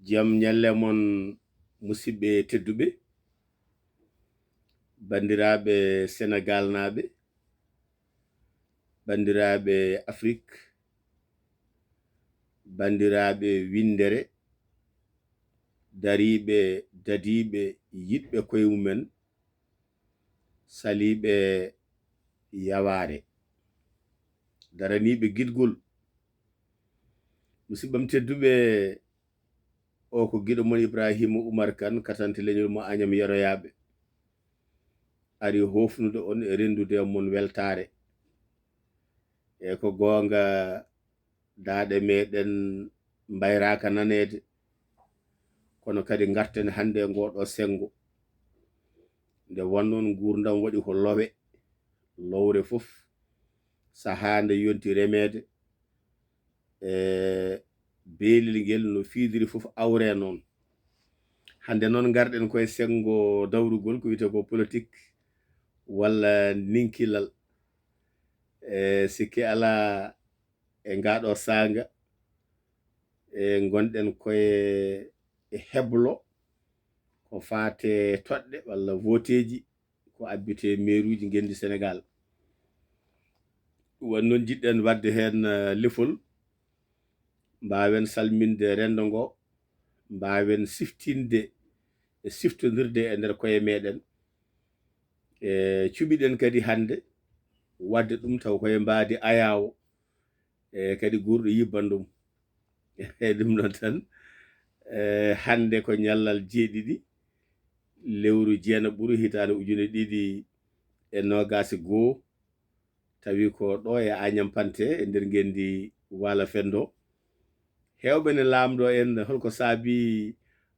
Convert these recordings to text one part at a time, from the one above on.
Jam nyalle mon musidɓe tedduɓe bandiraɓe Sénégal naɓe bandiraɓe Afrique bandiraɓe windere dariɓe dadiɓe yiɗɓe koye mumen saliɓe yaware daraniɓe guidgol musidɓam tedduɓe o ko giɗo mon Ibraahiima Umar kan Katante Leñol mo Agnam Yeroyaaɓe ari hofnude on e rendude mon weltare e ko gonga daade meɗen mbayraka nanede kono kadi garten hande ngoɗo sengo nde wonnon gurdam waɗi ko lowe lowre fof sahande yonti remede beelil ngel no fiidiri fof awre noon hande noon garɗen koye sengo dawrugol ko wiyete ko politique walla ninkilal sikki ala e ngaɗo sanga gonɗen koye heblo ko fate toɗɗe walla voteji ko abbite mairuji gendi Sénégal won noon jiɗɗen wadde hen lefol mbawen salminde rendo ngo mbawen siftinde e siftodirde e nder koye meɗen cuɓiɗen kadi hande wadde ɗum taw koye mbadi ayawo kadi gurɗo yibbandum ɗum ɗon tan hande ko ñallal jeeɗiɗi lewru jeena ɓuru hitande 2021 tawi ko ɗo e Agnam Pante e nder gendi wala fendo hewɓe ne lamdo en holko saabi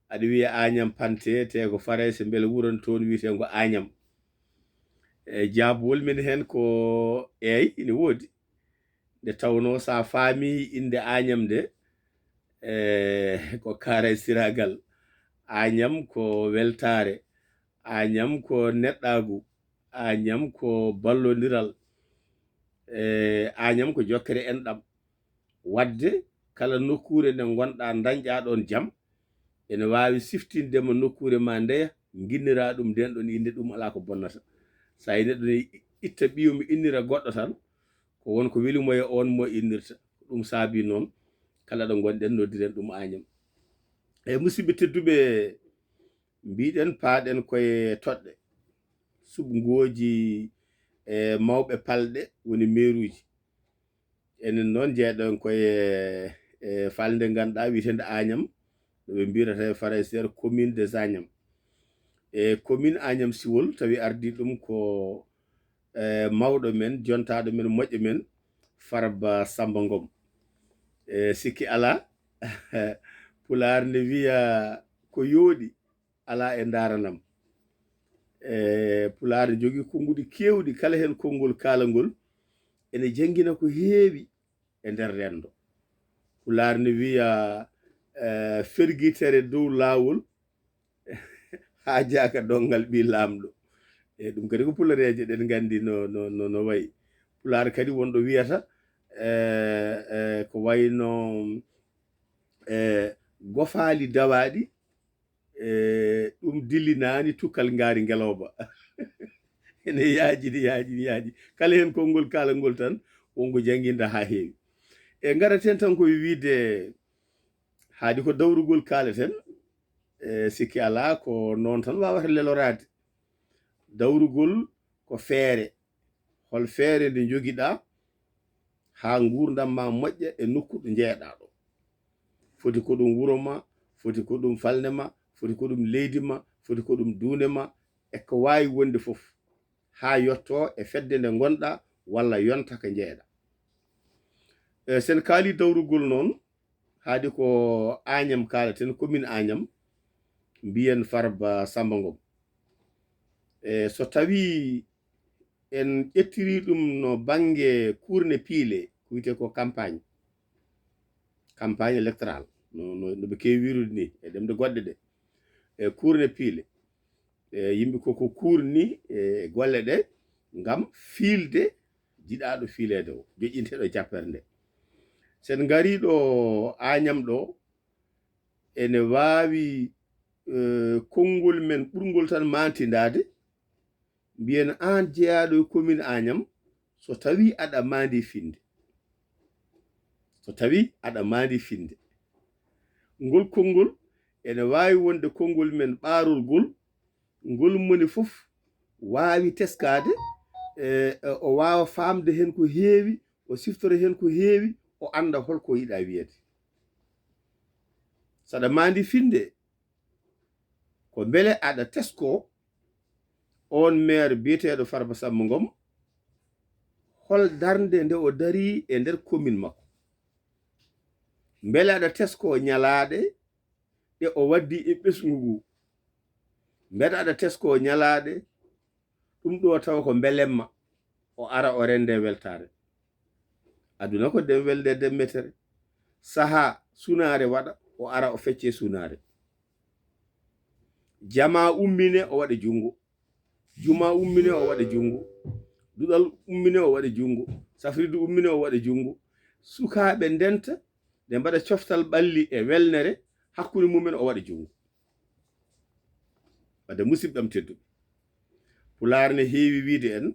aɗa wiya Agnam Pante te ko farese beele wuron toon wiyete ngo Agnam jaabowol men hen ko eyi ine woodi nde tawno sa faami inde Agnam de ko kaara siragal Agnam ko weltare Agnam ko neɗɗagu Agnam ko ballodiral Agnam ko jokkere enɗam wadde kala nokkure nde gonɗa dañƴa ɗon jaam ene wawi siftindema nokkure ma ndeya guinnira ɗum nden ɗon inde ɗum ala ko bonnata sa yi neɗɗo ne itta ɓiyum innira goɗɗo tan ko wonko welimo e on mo innirta ɗum saabi noon kala ɗo gonɗen noddiren ɗum Agnam musidɓe tedduɓe mbiɗen paaɗen koye toɗɗe suɓngoji mawɓe palɗe woni meeruji enen noon jeeɗon koye falde ganduɗa witende Agnam ɗo ɓe mbirata e Français commune des Agnam commune Agnam Siwol tawi ardi ɗum ko mawɗo men jontaɗo men moƴƴo men Farba Sammba NGOM sikki ala pular ne wiya ko yooɗi ala e daranam pular jogui konguɗi kewɗi kala hen konngol kalangol ene jangguina ko heewi e nder rendo pular ne wiya ferguitere dow lawol ha jaaka dongal ɓi lamɗo ɗum kadi ko pulareje ɗen gandi no wayi pular kadi wonɗo wiyata ko wayno gofali dawaɗi ɗum dillinani tukkal ngaari ngeloba ene yaaji kala hen konngol kalangol tan wonko janginda ha heewi garaten tan koye wiide haadi ko dawrugol kaleten sikki ala ko noon tan wawata lelorade dawrugol ko feere hol feere nde joguiɗa ha gurdam ma moƴƴa e nokku ɗo jeeɗa ɗo foti ko ɗum wuro ma foti ko ɗum falde ma foti ko ɗum leydi ma foti ko ɗum duune ma e ko wawi wonde fof ha yetto e fedde nde gonɗa walla yonta ko jeeɗa sen kaali dawrugol noon haadi ko Agnam kalaten commune Agnam mbiyen Farba Sammba NGOM so tawi en ƴettiri ɗum no bange kurne piile ko wiyete ko campagne électoral no ɓe kewi wirude ni e ɗemde goɗɗe ɗe kurne piile yimɓe koko kurni e golle ɗe ngam fiilde jiɗaɗo fiilede o joƴinteɗo jappere nde sen gari ɗo Agnam ɗo ene wawi konngol men ɓurgol tan mantidade mbiyen an jeeyaɗo e commune Agnam so tawi aɗa mandi finde, so tawi aɗa mandi finde, ngol konngol ene wawi wonde konngol men ɓarol ngol moni fof wawi teskade o wawa famde hen ko heewi, o siftoro hen ko heewi, o anda holko yiɗa wiyede. saɗa mandi finde ko beele aɗa tesko on maire biyeteɗo Farba Sammba NGOM hol darde nde o dari e nder commune makko, beele aɗa tesko ñalaɗe ɗe o waddi e ɓesgu ngu, beele aɗa tesko ñalaɗe ɗum ɗo taw ko belemma o ara o rende weltare. aduna ko dem welde demmetere, saha sunare waɗa o ara o fecce sunare, jama ummine o waɗa jungo, juma ummine o waɗa jungo, duɗal ummine o waɗa jungo, safridu ummine o waɗa jungo, sukaɓe ndenta nde mbaɗa coftal ɓalli e welnere hakkude mumen o waɗa jungo. wadde musidɗam tedduɓe, Pulaar ne heewi wiide en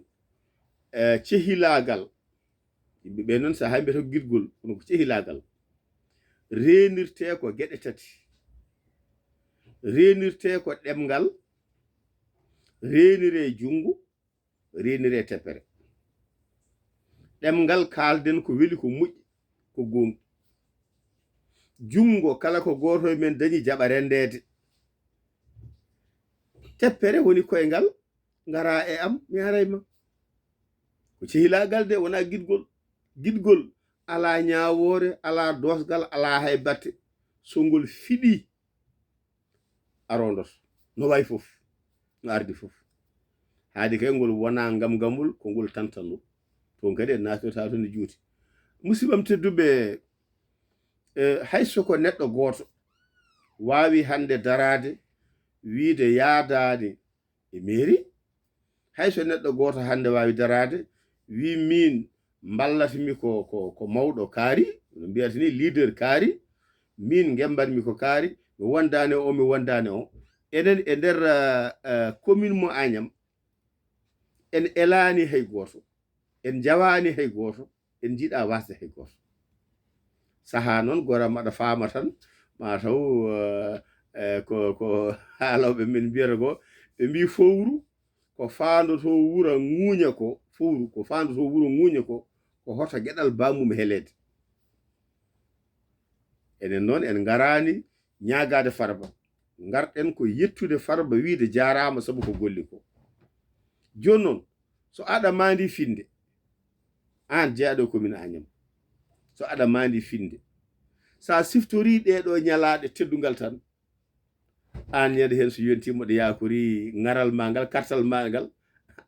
cehilagal, yimɓeɓe noon sa hayɓe to guidgol kono ko cehilagal renirte ko geɗe tati, renirte ko ɗemgal, renire jungo, renire teppere. ɗemgal kalden ko weli ko moƴƴi ko gonɗi, jungo kala ko goto e men dañi jaɓa rendede, teppere woni koyngal ngara e am mi arayma, ko cehilagal de wona guidgol. guidgol ala ñawore, ala dosgal, ala hay batte, so ngol fiɗi arondoto no way fof, no ardi fof. haadi kay ngol wona ngam ngamul ko ngol tantanno ton kadi en natota to ne juuti. musibam tedduɓe, hayso ko neɗɗo goto wawi hande darade wiide yaadani e mairie, hayso neɗɗo goto hande wawi darade wi min ballatimi ko mawɗo kaari, no mbiyata ni leader kaari, min gembanmi ko kaari, mi wondani o mi wondani o. enen e nder commune mo Agnam en elani hay goto, en jawani hay goto, en jiiɗa wasde hay goto. saha noon goram aɗa faama tan mataw ko haaloɓe men mbiyata ko ɓe mbi fowru ko fandoto wura ŋuuña ko, fowru ko fandoto wuro ŋuuña ko hoto gueɗal bamum helede. enen noon en garani ñagade Farba, garɗen ko yettude Farba wiide jarama saabu ko golli ko. joni noon so aɗa mandi finde, an jeeyaɗo commune Agnam, so aɗa mandi finde, sa siftori ɗeɗo ñalaɗe teddugal tan, an ñande hen so yontima ɗo yakori ngaral ma ngal, kartal ma ngal,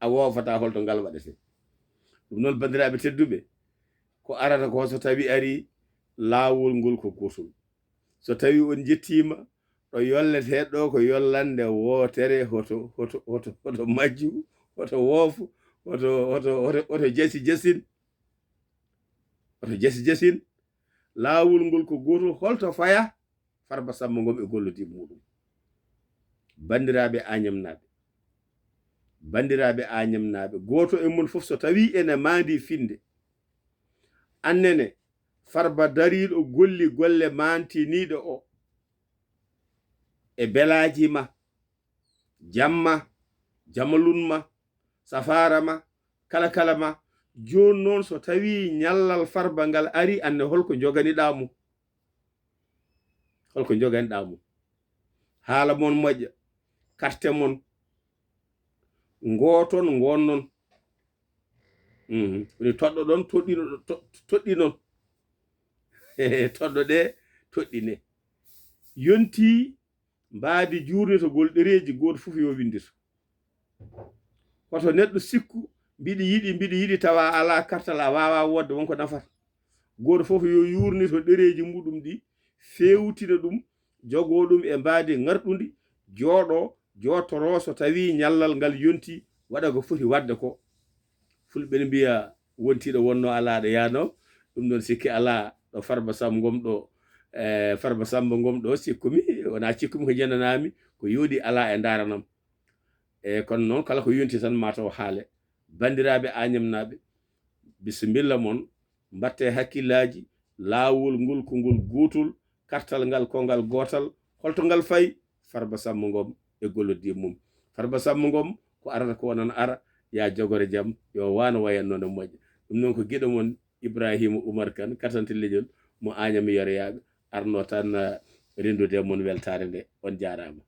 a wofata holto ngal waɗete. ɗum noon bandiraɓe tedduɓe, ko arata ko so tawi ari lawol ngol ko gotol. so tawi on jettima ɗo yollete ɗo ko yollande wotere, hoto majju, hoto woofu, hoto jesi jasin, lawol ngol ko gotol. holto faya Farba Sammba NGOM e gollodiɓe muɗum. bandiraɓe Agnam naɓe, goto e mon fof so tawi ene mandi finde, annene Farba dariɗo golli golle mantiniɗo o e belaji ma, jamma, jamalunma, safara ma, kala ma. joni noon so tawi ñallal Farba ngal ari, anne holko joganiɗamo, haala mon moƴƴa, carte mon ngoton gonnon, woni toɗɗo ɗon toɗɗi non toɗɗo ɗe toɗɗine, yonti mbaadi jurnito gol ɗereji goto fof yo windito. hoto neɗɗo sikku mbiɗi yiɗi tawa ala kartal, a wawa wodde wonko nafata. goto fof yo yurnito ɗereji muɗum ɗi, fewtina ɗum, jogo ɗum e mbaadi ngarɗudi, jooɗo jotoro. so tawi ñallal ngal yonti waɗa ko foti wadde ko. fulɓe ne mbiya wontiɗo wonno ala ɗo yano. ɗum ɗon sikki ala ɗo Farba Sammba NGOM ɗo Farba Sammba NGOM ɗo sikkumi wona cikkumi ko jendanami ko yooɗi ala e daranam kono noon kala ko yonti tan mataw haale bandiraɓe Agnam naɓe bisimilla moon mbatte hakkillaji laawol ngol ko ngol gootal kartal ngal ko ngal gootal holto ngal fayi Farba Sammba NGOM e golloddi mum Farba Sammba NGOM ko arata ko nan ara ya jogore jaam yo wano wayanno no moƴƴa ɗum noon ko gueɗo mon Ibraahiima Umar kan Katante Leñol mo Agnam Yeroyaaɓe arno tan rendude mon weltare nde on jarama